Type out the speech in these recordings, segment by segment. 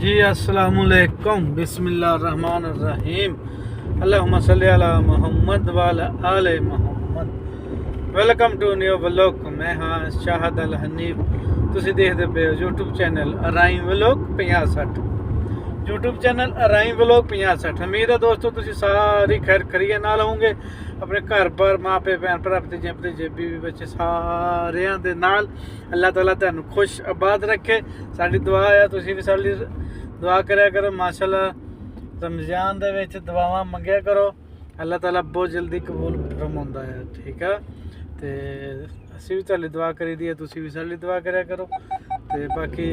जी अस्सलामुअलैकुम बिस्मिल्लाहिर्रहमानिर्रहीम अल्लाहुम्मा सल्ली अला मुहम्मद व अला आले Muhammad. Welcome to new vlog. मैं हाँ शाहद अल हनीफ। तुसी देखते पे हो YouTube channel Arai vlog 50-60 YouTube channel Arai vlog 50-60। उम्मीद है दोस्तों तुसी सारी खैर खरीए नाल होंगे अपने घर पर माँ पे भैन भरा भतीजे भतीजे बीवी बच्चे सारिਆਂ ਦੇ ਨਾਲ। अल्लाह ताला ਤੁਹਾਨੂੰ खुश आबाद रखे। साडी दुआ है तुसी भी साडी दुआ करा करो। माशाअल्लाह रमज़ान दे विच दुआवां मंगिया करो, अल्लाह ताला बहुत जल्दी कबूल फरमाउंदा है। ठीक है, तो असीं भी तुहाडी दुआ करी दी है, तुसी भी साडी दुआ करा करो। तो बाकी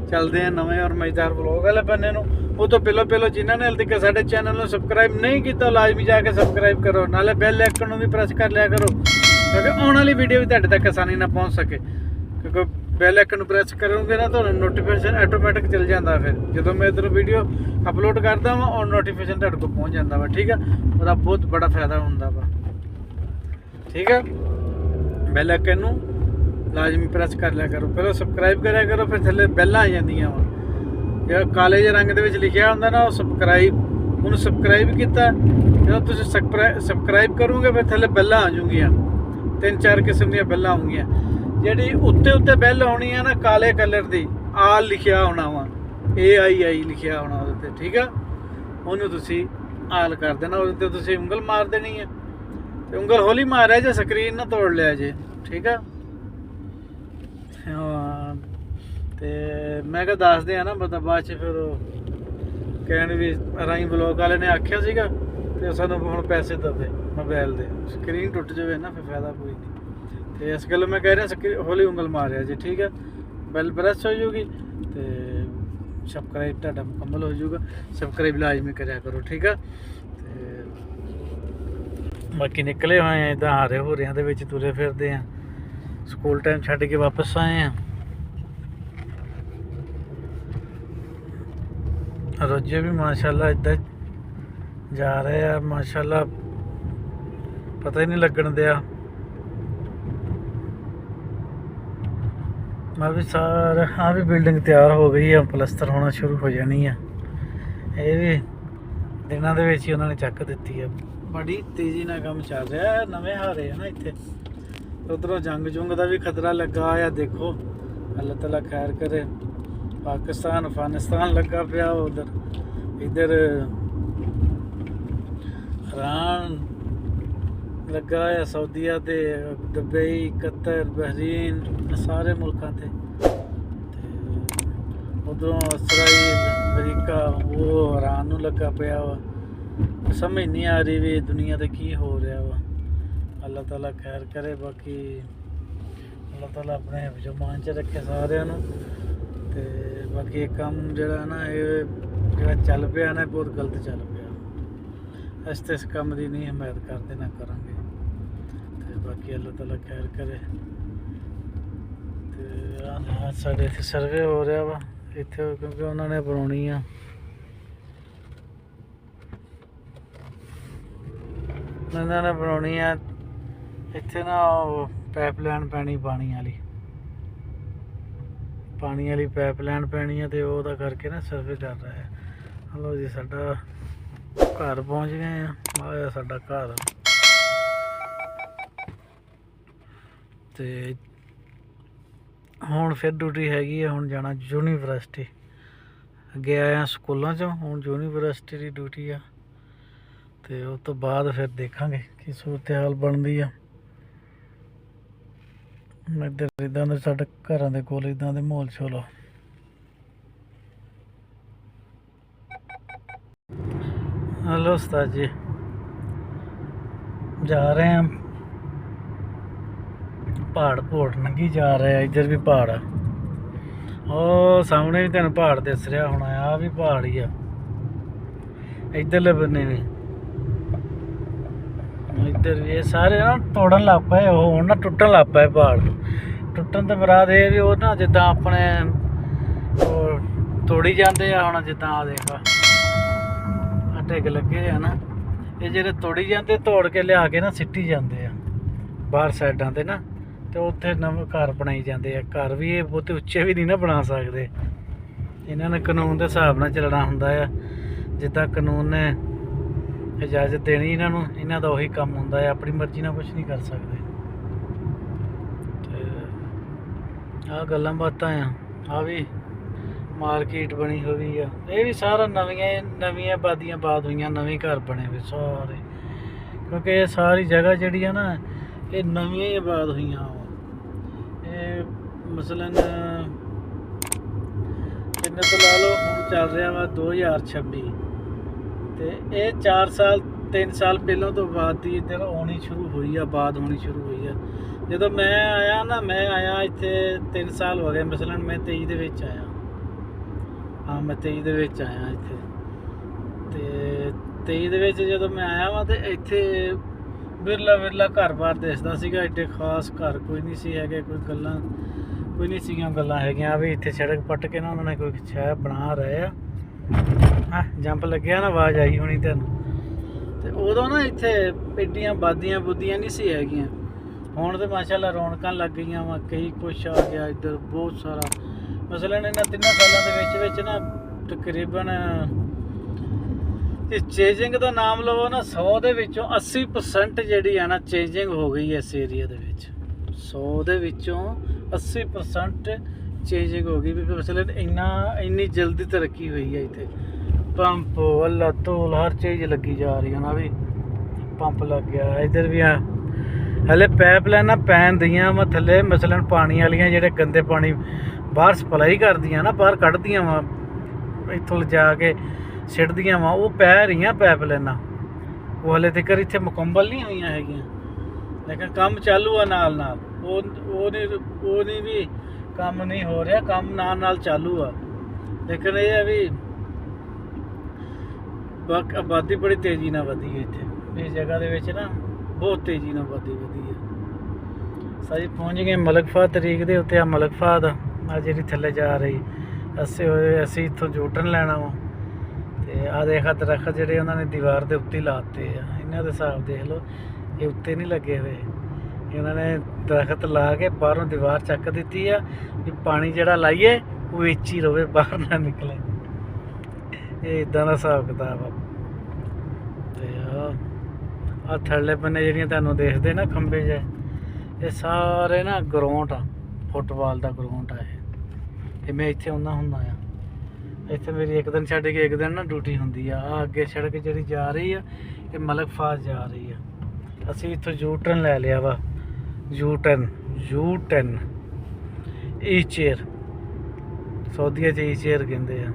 चलते हैं नवे और मज़ेदार व्लॉग वाले बने नूं। वो तो पहलो जिन्होंने हाल तक साडे चैनल को सबसक्राइब नहीं किया लाजमी जाके सबसक्राइब करो, नाले बैल आइकन भी प्रेस कर लिया करो क्योंकि आने वाली वीडियो भी तुहाडे तक आसानी ना पहुँच सके। क्योंकि बैल आइकन प्रेस करोगे ना तो नोटिफिकेशन ऑटोमैटिक चल जाता, फिर जो मैं इधर वीडियो अपलोड करता वा और नोटिफिकेशन तुहाडे को पहुँच जाता वा। ठीक है, उसका बहुत बड़ा फायदा होंदा वा। ठीक है, बैल आइकन लाजमी प्रेस कर लिया करो, पहले सबसक्राइब कराया करो, फिर थले बैल्लां आ जांदियां वा। जो काले जे रंग दे लिखा होंदा ना सबसक्राइब, उन्होंने सबसक्राइब किया जो तुम सबसक्राइब करोगे फिर थले बैल्लां आ जाऊंगियां। 3-4 किस्म दी बैल्लां आउंगियां। जी उत्ते उत्ते बैल आनी है ना काले कलर की आल लिखा होना वा, AII लिखा होना वो। ठीक है, उन्होंने तुसी आल कर देना, वो तुसी उंगल मार देनी है। तो उंगल हौली मारिया जे स्क्रीन ना तोड़ लिया जे। ठीक है, तो मैं क्या दसदे ना मतलब बाद फिर कहने भी राई ब्लॉग वाले ने आख्या सीगा तो सानू हुण पैसे दे मोबाइल दे, स्क्रीन टुट जाए ना फिर फायदा कोई नहीं। तो इस गल मैं कह रहा हौली उंगल मारिया जी। ठीक है, बैल प्रेस हो जाऊगी तो सबसक्राइब तुहाडा मुकम्मल हो जाऊगा। सबसक्राइब लाजमी कराया करो। ठीक है, तो बाकी निकले हुए हैं इदा हारे होरियां दे विच तुरे फिरदे हैं। स्कूल टाइम छड्ड के वापस आए हैं। रोजे भी माशाल्लाह इधर जा रहे हैं, माशाल्लाह पता ही नहीं लगन दिया। मैं भी सारा हाँ भी बिल्डिंग तैयार हो गई है, पलस्तर होना शुरू हो जानी है। ये भी दिनों के विच ही उन्होंने चक दी है। बड़ी तेज़ी नाल काम चल रहा है, नवे हारे है ना इत्थे। उधरों जंग जुंग का भी खतरा लगा आ, देखो अल्लाह ताला खैर करे। पाकिस्तान अफगानिस्तान लगा पिया उधर, इधर ईरान लगा है, सऊदीया ते दुबई कतर बहरीन सारे मुल्कों से। उधरों इसराइल अमरीका वो ईरान नूं लगा पिया वा। समझ नहीं आ रही भी दुनिया ते की हो रहा वा। अल्लाह ताला खैर करे। बाकी अल्लाह ताला अपने जमान च रखे सारे नूं। ते बाकी एक काम जरा ना ये चल पिया ना बहुत गलत चल पिया। अस तो इस काम की नहीं हिमायत करते ना करांगे। तो बाकी अल्लाह ताला खैर करे। तो साढ़े इत्थे सर्वे हो रहा वा इत्थे क्योंकि उन्होंने बनानी है। उन्होंने बनानी है इत्थे ना पाइपलाइन पैनी पानी वाली पाइपलाइन पैनी है, तो वह करके ना सर्वे कर रहा है। हलो जी साडा घर पहुँच गए हैं, आया साडा घर। तो हुण फिर ड्यूटी हैगी है, हुण जाना यूनीवर्सिटी। अगे आया स्कूलों चों, हुण यूनीवर्सिटी की ड्यूटी है। तो उस तो बाद फिर देखांगे कि सूरत हाल बनती है। इधर इदा साढ़े घर के कोल इदा दे माहौल छोलो। हेलो उस्ताद जी, जा रहे हैं पहाड़ भोड़ लंघी जा रहे हैं। इधर भी पहाड़ है और सामने भी तेन पहाड़ दिस रहा होना, आ भी पहाड़ ही है। इधरले बन्ने भी इधर ये सारे ना तोड़न लग पे, हो ना टुटन लग पे पहाड़। टुटन तो मुराद ये भी वो ना जिदा अपने तोड़ी जाते हैं जिदा आ देखा ढिग लगे है ना, ये जो तोड़ी जाते तोड़ के लिया के ना सिटी जाते हैं बाहर साइडा ते ना। तो उत्थे नवे घर बनाई जाते हैं। घर भी ये बहुत उच्चे भी नहीं ना बना सकते, ਇਹਨਾਂ ਨੇ ਕਾਨੂੰਨ ਦੇ ਹਿਸਾਬ ਨਾਲ ਚੱਲਣਾ ਹੁੰਦਾ ਆ। ਜਿੱਦਾਂ ਕਾਨੂੰਨ ਨੇ ਇਜਾਜ਼ਤ ਦੇਣੀ ਇਹਨਾਂ ਨੂੰ, ਇਹਨਾਂ ਦਾ ਉਹੀ ਕੰਮ ਹੁੰਦਾ ਹੈ। ਆਪਣੀ ਮਰਜ਼ੀ ਨਾਲ ਕੁਝ ਨਹੀਂ ਕਰ ਸਕਦੇ। ਤੇ ਆਹ ਗੱਲਾਂ ਬਾਤਾਂ ਆ ਵੀ ਮਾਰਕੀਟ ਬਣੀ ਹੋਈ ਆ। ਇਹ ਵੀ ਸਾਰਾ ਨਵੀਆਂ ਆਬਾਦੀਆਂ ਬਾਦ ਹੋਈਆਂ, ਨਵੇਂ ਘਰ ਬਣੇ ਹੋਏ ਸਾਰੇ, ਕਿਉਂਕਿ ਇਹ ਸਾਰੀ ਜਗ੍ਹਾ ਜਿਹੜੀ ਆ ਨਾ ਇਹ ਨਵੀਆਂ ਹੀ ਆਬਾਦ ਹੋਈਆਂ ਵਾ। ਇਹ ਮਸਲਨ ਕਿੰਨੇ ਤੋਂ ਲਾ ਲਓ, ਹੁਣ ਚੱਲ ਰਿਹਾ ਵਾ 2026 ਤੇ ਇਹ 3 ਸਾਲ ਪਹਿਲਾਂ ਤੋਂ ਬਾਅਦ ਦੀ ਇੱਧਰ ਆਉਣੀ ਸ਼ੁਰੂ ਹੋਈ ਆ, ਆਬਾਦ ਹੋਣੀ ਸ਼ੁਰੂ ਹੋਈ ਆ। ਜਦੋਂ ਮੈਂ ਆਇਆ ਇੱਥੇ 3 ਸਾਲ ਹੋ ਗਏ। ਮਸਲਨ ਮੈਂ 23 ਦੇ ਵਿੱਚ ਆਇਆ। ਹਾਂ, ਮੈਂ 23 ਦੇ ਵਿੱਚ ਆਇਆ ਇੱਥੇ। ਤੇ 23 ਦੇ ਵਿੱਚ ਜਦੋਂ ਮੈਂ ਆਇਆ ਵਾ ਤੇ ਇੱਥੇ ਵਿਰਲਾ ਘਰ-ਬਾਰ ਦਿਸਦਾ ਸੀਗਾ। ਐਡੇ ਖਾਸ ਘਰ ਕੋਈ ਨਹੀਂ ਸੀ ਹੈਗੇ, ਕੋਈ ਨਹੀਂ ਸੀਗੀਆਂ ਗੱਲਾਂ ਹੈਗੀਆਂ। ਵੀ ਇੱਥੇ ਸੜਕ ਪੱਟ ਕੇ ਨਾ ਉਹਨਾਂ ਨੇ ਕੋਈ ਸ਼ਾਇਦ ਬਣਾ ਰਹੇ ਆ। ਜੰਪ ਲੱਗਿਆ ਨਾ, ਆਵਾਜ਼ ਆਈ ਹੋਣੀ ਤੁਹਾਨੂੰ। ਤੇ ਉਦੋਂ ਨਾ ਇੱਥੇ ਐਡੀਆਂ ਆਬਾਦੀਆਂ ਬੁੱਦੀਆਂ ਨਹੀਂ ਸੀ ਹੈਗੀਆਂ। ਹੁਣ ਤੇ ਮਾਸ਼ਾਅੱਲਾ ਰੌਣਕਾਂ ਲੱਗ ਗਈਆਂ ਵਾ, ਕਈ ਕੁਛ ਆ ਗਿਆ ਇੱਧਰ ਬਹੁਤ ਸਾਰਾ। ਮਸਲਨ ਇਹਨਾਂ 3 ਸਾਲਾਂ ਦੇ ਵਿੱਚ ਨਾ ਤਕਰੀਬਨ ਜੇ ਚੇਂਜਿੰਗ ਦਾ ਨਾਮ ਲਵੋ ਨਾ, 100 ਦੇ ਵਿੱਚੋਂ 80% ਜਿਹੜੀ ਆ ਨਾ ਚੇਂਜਿੰਗ ਹੋ ਗਈ ਹੈ ਇਸ ਏਰੀਆ ਦੇ ਵਿੱਚ। 100 ਦੇ ਵਿੱਚੋਂ 80% ਚੇਂਜਿੰਗ ਹੋ ਗਈ ਵੀ। ਮਸਲਨ ਇੰਨੀ ਜਲਦੀ ਤਰੱਕੀ ਹੋਈ ਹੈ ਇੱਥੇ। ਪੰਪ ਅੱਲਾ ਧੂਲ ਹਰ ਚੀਜ਼ ਲੱਗੀ ਜਾ ਰਹੀ ਹੈ ਨਾ। ਵੀ ਪੰਪ ਲੱਗ ਗਿਆ ਇੱਧਰ ਵੀ ਆ। ਹਲੇ ਪਾਈਪ ਲਾਈਨਾਂ ਪੈਣ ਦੀਆਂ ਵਾ ਥੱਲੇ। ਮਸਲਨ ਪਾਣੀ ਵਾਲੀਆਂ ਜਿਹੜੇ ਗੰਦੇ ਪਾਣੀ ਬਾਹਰ ਸਪਲਾਈ ਕਰਦੀਆਂ ਨਾ, ਬਾਹਰ ਕੱਢਦੀਆਂ ਵਾ, ਇੱਥੋਂ ਲਿਜਾ ਕੇ ਸਿੱਟਦੀਆਂ ਵਾ, ਉਹ ਪੈ ਰਹੀਆਂ ਪਾਈਪ ਲਾਈਨਾਂ। ਉਹ ਹਲੇ ਤੱਕ ਇੱਥੇ ਮੁਕੰਮਲ ਨਹੀਂ ਹੋਈਆਂ ਹੈਗੀਆਂ, ਲੇਕਿਨ ਕੰਮ ਚਾਲੂ ਆ ਨਾਲ। ਉਹ ਨਹੀਂ ਵੀ ਕੰਮ ਨਹੀਂ ਹੋ ਰਿਹਾ, ਕੰਮ ਨਾਲ ਚਾਲੂ ਆ। ਲੇਕਿਨ ਇਹ ਹੈ ਵੀ ਆਬਾਦੀ ਬੜੀ ਤੇਜ਼ੀ ਨਾਲ ਵਧੀ ਹੈ ਇੱਥੇ। ਇਸ ਜਗ੍ਹਾ ਦੇ ਵਿੱਚ ਨਾ ਬਹੁਤ ਤੇਜ਼ੀ ਨਾਲ ਵਧੀ ਹੈ। ਸਾਡੀ ਪਹੁੰਚ ਗਏ ਮਲਕਫਾ ਤਰੀਕ ਦੇ ਉੱਤੇ। ਆ ਮਲਕਫਾ ਦਾ ਆ ਜਿਹੜੀ ਥੱਲੇ ਜਾ ਰਹੀ ਅਸੀਂ ਇੱਥੋਂ ਯੂਟਰਨ ਲੈਣਾ ਵਾ। ਤੇ ਆਹ ਦੇਖ ਦਰੱਖਤ ਜਿਹੜੇ ਉਹਨਾਂ ਨੇ ਦੀਵਾਰ ਦੇ ਉੱਤੇ ਲਾਤੇ ਆ। ਇਹਨਾਂ ਦੇ ਹਿਸਾਬ ਦੇਖ ਲਓ, ਇਹ ਉੱਤੇ ਨਹੀਂ ਲੱਗੇ ਹੋਏ। ਇਹਨਾਂ ਨੇ ਦਰੱਖਤ ਲਾ ਕੇ ਬਾਹਰੋਂ ਦੀਵਾਰ ਚੱਕ ਦਿੱਤੀ ਆ ਵੀ ਪਾਣੀ ਜਿਹੜਾ ਲਾਈਏ ਉਹ ਵਿੱਚ ਹੀ ਰਵੇ, ਬਾਹਰ ਨਾ ਨਿਕਲੇ। ਇਹ ਇੱਦਾਂ ਦਾ ਹਿਸਾਬ ਕਿਤਾਬ ਆ। ਤੇ ਆਹ ਥੱਲੇ ਬੰਨੇ ਜਿਹੜੀਆਂ ਤੁਹਾਨੂੰ ਦੇਖਦੇ ਨਾ ਖੰਭੇ ਜਿਹੇ, ਇਹ ਸਾਰੇ ਨਾ ਗਰਾਊਂਡ ਆ, ਫੁੱਟਬਾਲ ਦਾ ਗਰਾਊਂਡ ਆ ਇਹ। ਤੇ ਮੈਂ ਇੱਥੇ ਹੁੰਦਾ ਆ। ਇੱਥੇ ਮੇਰੀ ਇੱਕ ਦਿਨ ਛੱਡ ਕੇ ਇੱਕ ਦਿਨ ਨਾ ਡਿਊਟੀ ਹੁੰਦੀ ਆ। ਆ ਅੱਗੇ ਸੜਕ ਜਿਹੜੀ ਜਾ ਰਹੀ ਆ ਇਹ ਮਲਕਫਾਸ ਜਾ ਰਹੀ ਆ। ਅਸੀਂ ਇੱਥੋਂ ਯੂਟਰਨ ਲੈ ਲਿਆ ਵਾ। ਯੂਟਰਨ ਈ ਚੇਅਰ, ਸਊਦੀਆ 'ਚ ਈ ਚੇਅਰ ਕਹਿੰਦੇ ਆ।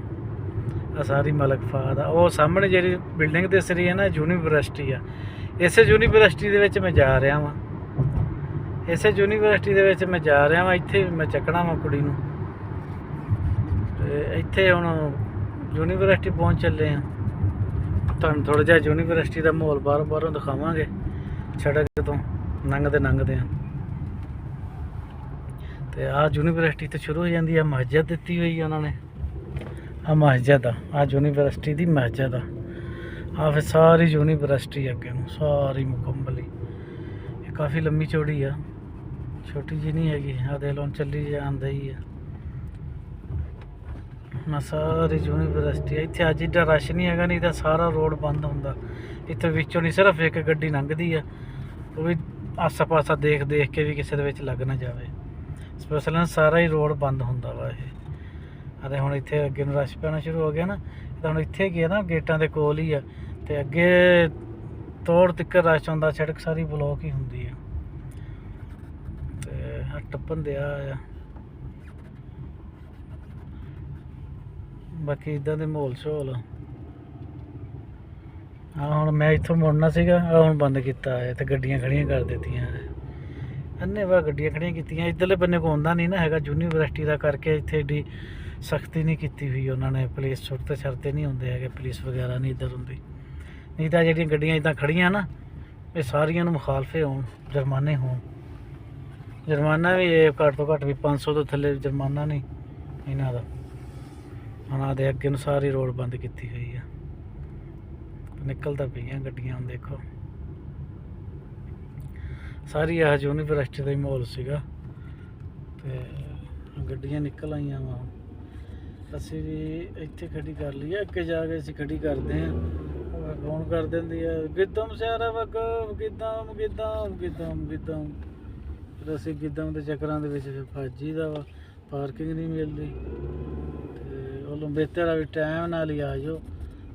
ਆ ਸਾਰੀ ਮਲਕਫਾਸ ਆ। ਉਹ ਸਾਹਮਣੇ ਜਿਹੜੀ ਬਿਲਡਿੰਗ ਦਿਸ ਰਹੀ ਹੈ ਨਾ, ਯੂਨੀਵਰਸਿਟੀ ਆ। ਇਸੇ ਯੂਨੀਵਰਸਿਟੀ ਦੇ ਵਿੱਚ ਮੈਂ ਜਾ ਰਿਹਾ ਵਾਂ। ਇੱਥੇ ਮੈਂ ਚੱਕਣਾ ਵਾ ਕੁੜੀ ਨੂੰ। ਤੇ ਇੱਥੇ ਹੁਣ ਯੂਨੀਵਰਸਿਟੀ ਪਹੁੰਚ ਚੱਲੇ ਆ। ਤੁਹਾਨੂੰ ਥੋੜ੍ਹਾ ਜਿਹਾ ਯੂਨੀਵਰਸਿਟੀ ਦਾ ਮਾਹੌਲ ਬਾਹਰੋਂ ਦਿਖਾਵਾਂਗੇ ਸੜਕ ਤੋਂ ਲੰਘਦੇ ਆ। ਤੇ ਆਹ ਯੂਨੀਵਰਸਿਟੀ ਤੋਂ ਸ਼ੁਰੂ ਹੋ ਜਾਂਦੀ ਆ। ਮਸਜਿਦ ਦਿੱਤੀ ਹੋਈ ਆ ਉਹਨਾਂ ਨੇ। ਆ ਮਸਜਿਦ ਆ ਯੂਨੀਵਰਸਿਟੀ ਦੀ ਮਸਜਿਦ ਆ। ਆ ਫਿਰ ਸਾਰੀ ਯੂਨੀਵਰਸਿਟੀ ਅੱਗੇ ਨੂੰ ਸਾਰੀ ਮੁਕੰਮਲ ਹੀ। ਇਹ ਕਾਫੀ ਲੰਮੀ ਚੌੜੀ ਆ, ਛੋਟੀ ਜਿਹੀ ਨਹੀਂ ਹੈਗੀ। ਆ ਦੇਖ ਲਓ ਚੱਲੀ ਜਾਂਦਾ ਹੀ ਆ ਨਾ ਸਾਰੀ ਯੂਨੀਵਰਸਿਟੀ। ਇੱਥੇ ਅੱਜ ਇੱਡਾ ਰਸ਼ ਨਹੀਂ ਹੈਗਾ, ਨਹੀਂ ਤਾਂ ਸਾਰਾ ਰੋਡ ਬੰਦ ਹੁੰਦਾ। ਇੱਥੇ ਵਿੱਚੋਂ ਨਹੀਂ ਸਿਰਫ ਇੱਕ ਗੱਡੀ ਲੰਘਦੀ ਆ, ਉਹ ਵੀ ਆਸਾ ਪਾਸਾ ਦੇਖ ਕੇ ਵੀ ਕਿਸੇ ਦੇ ਵਿੱਚ ਲੱਗ ਨਾ ਜਾਵੇ। ਸਪੈਸ਼ਲ ਸਾਰਾ ਹੀ ਰੋਡ ਬੰਦ ਹੁੰਦਾ ਵਾ ਇਹ। ਅਤੇ ਹੁਣ ਇੱਥੇ ਅੱਗੇ ਨੂੰ ਰਸ਼ ਪੈਣਾ ਸ਼ੁਰੂ ਹੋ ਗਿਆ ਨਾ। ਤਾਂ ਹੁਣ ਇੱਥੇ ਗਿਆ ਨਾ ਗੇਟਾਂ ਦੇ ਕੋਲ ਹੀ ਆ। ਤੇ ਅੱਗੇ ਤੋੜ ਤੱਕ ਰਸ਼ ਆਉਂਦਾ, ਸੜਕ ਸਾਰੀ ਬਲੌਕ ਹੀ ਹੁੰਦੀ ਆ। ਤੇ ਟੱਪਣ ਦਿਆ ਆ। ਬਾਕੀ ਇੱਦਾਂ ਦੇ ਮਾਹੌਲ ਸ਼ੋਲ। ਹੁਣ ਮੈਂ ਇੱਥੋਂ ਮੁੜਨਾ ਸੀਗਾ, ਹੁਣ ਬੰਦ ਕੀਤਾ ਹੈ। ਤੇ ਗੱਡੀਆਂ ਖੜੀਆਂ ਕਰ ਦਿੱਤੀਆਂ। ਅੰਨ੍ਹੇਵਾਹ ਗੱਡੀਆਂ ਖੜੀਆਂ ਕੀਤੀਆਂ। ਇੱਧਰਲੇ ਬੰਨੇ ਕੋ ਆਉਂਦਾ ਨਹੀਂ ਨਾ ਹੈਗਾ ਯੂਨੀਵਰਸਿਟੀ ਦਾ ਕਰਕੇ। ਇੱਥੇ ਏਡੀ ਸਖਤੀ ਨਹੀਂ ਕੀਤੀ ਹੋਈ ਉਹਨਾਂ ਨੇ। ਪੁਲਿਸ ਛੁੱਟਤੇ ਛੱਡਤੇ ਨਹੀਂ ਹੁੰਦੇ ਹੈਗੇ, ਪੁਲਿਸ ਵਗੈਰਾ ਨਹੀਂ ਇੱਧਰ ਹੁੰਦੀ। ਨਹੀਂ ਤਾਂ ਜਿਹੜੀਆਂ ਗੱਡੀਆਂ ਇੱਦਾਂ ਖੜੀਆਂ ਨਾ, ਇਹ ਸਾਰੀਆਂ ਨੂੰ ਮੁਖਾਲਫੇ ਹੋਣ, ਜੁਰਮਾਨੇ ਹੋਣ। ਜੁਰਮਾਨਾ ਵੀ ਇਹ ਘੱਟ ਤੋਂ ਘੱਟ ਵੀ 500 ਤੋਂ ਥੱਲੇ ਜੁਰਮਾਨਾ ਨਹੀਂ ਇਹਨਾਂ ਦਾ। ਉਹਨਾਂ ਦੇ ਅੱਗੇ ਨੂੰ ਸਾਰੀ ਰੋਡ ਬੰਦ ਕੀਤੀ ਹੋਈ ਆ। ਨਿਕਲਦਾ ਪਈਆਂ ਗੱਡੀਆਂ। ਹੁਣ ਦੇਖੋ ਸਾਰੀ ਆਹ ਯੂਨੀਵਰਸਿਟੀ ਦਾ ਹੀ ਮਾਹੌਲ ਸੀਗਾ। ਤੇ ਗੱਡੀਆਂ ਨਿਕਲ ਆਈਆਂ ਵਾ। ਅਸੀਂ ਵੀ ਇੱਥੇ ਖੜੀ ਕਰ ਲਈ ਆ, ਅੱਗੇ ਜਾ ਕੇ ਅਸੀਂ ਖੜੀ ਕਰਦੇ ਹਾਂ। ਉਹ ਫੋਨ ਕਰ ਦਿੰਦੀ ਆ, ਗਿੱਦਮ ਸਿਆਰਾ ਵਗਮ ਗਿੱਦਮ ਗਿੱਦਮ ਗਿੱਦਮ ਗਿੱਦਮ। ਫਿਰ ਅਸੀਂ ਗਿੱਦਮ ਦੇ ਚੱਕਰਾਂ ਦੇ ਵਿੱਚ ਫਿਰ ਫਸ ਜੀਦਾ ਵਾ, ਪਾਰਕਿੰਗ ਨਹੀਂ ਮਿਲਦੀ। ਤੇ ਉਹ ਲੰਬੇਤੇ ਵਾਲਾ ਵੀ ਟਾਈਮ ਨਾਲ ਹੀ ਆ ਜਾਓ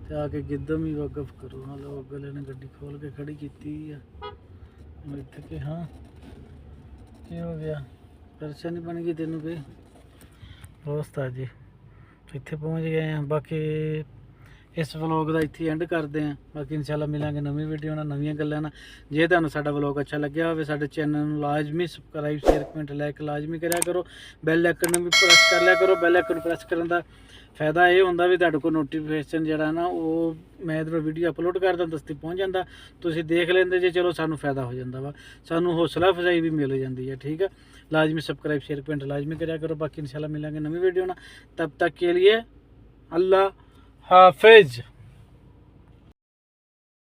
ਤੇ ਆ ਕੇ ਗਿੱਦਮ ਹੀ ਵਕਫ ਕਰੋ। ਨਾਲ ਉਹ ਅਗਲੇ ਨੇ ਗੱਡੀ ਖੋਲ ਕੇ ਖੜੀ ਕੀਤੀ ਆ। ਮੈਂ ਇੱਥੇ ਕਿ ਹਾਂ ਕੀ ਹੋ ਗਿਆ, ਪਰੇਸ਼ਾਨੀ ਬਣ ਗਈ ਤੈਨੂੰ ਕੋਈ? ਦੋਸਤ ਆ ਜੀ ਇੱਥੇ ਪਹੁੰਚ ਗਏ ਆ। ਬਾਕੀ ਇਸ ਵਲੋਗ ਦਾ ਇੱਥੇ ਐਂਡ ਕਰਦੇ ਹਾਂ। ਬਾਕੀ ਇਨਸ਼ਾਅੱਲਾ ਮਿਲਾਂਗੇ ਨਵੀਂ ਵੀਡੀਓ ਨਾਲ, ਨਵੀਆਂ ਗੱਲਾਂ ਨਾਲ। ਜੇ ਤੁਹਾਨੂੰ ਸਾਡਾ ਵਲੋਗ ਅੱਛਾ ਲੱਗਿਆ ਹੋਵੇ ਸਾਡੇ ਚੈਨਲ ਨੂੰ ਲਾਜ਼ਮੀ ਸਬਸਕ੍ਰਾਈਬ ਸ਼ੇਅਰ ਕਮੈਂਟ ਲਾਈਕ ਲਾਜ਼ਮੀ ਕਰਿਆ ਕਰੋ। ਬੈਲ ਆਈਕਨ ਨੂੰ ਵੀ ਪ੍ਰੈਸ ਕਰ ਲਿਆ ਕਰੋ। ਬੈਲ ਆਈਕਨ ਪ੍ਰੈਸ ਕਰਨ ਦਾ ਫਾਇਦਾ ਇਹ ਹੁੰਦਾ ਵੀ ਤੁਹਾਡੇ ਕੋਲ ਨੋਟੀਫਿਕੇਸ਼ਨ ਜਿਹੜਾ ਨਾ ਉਹ ਮੈਂ ਇੱਧਰੋਂ ਵੀਡੀਓ ਅਪਲੋਡ ਕਰਦਾ ਦਸਤੀ ਪਹੁੰਚ ਜਾਂਦਾ, ਤੁਸੀਂ ਦੇਖ ਲੈਂਦੇ ਜੇ। ਚਲੋ ਸਾਨੂੰ ਫਾਇਦਾ ਹੋ ਜਾਂਦਾ ਵਾ, ਸਾਨੂੰ ਹੌਸਲਾ ਅਫਜ਼ਾਈ ਵੀ ਮਿਲ ਜਾਂਦੀ ਹੈ। ਠੀਕ ਹੈ, ਲਾਜ਼ਮੀ ਸਬਸਕ੍ਰਾइब शेयर कमेंट लाजमी करा करो। बाकी इंशाल्लाह मिलेंगे नवी वीडियो ना, तब तक के लिए अल्लाह हाफिज।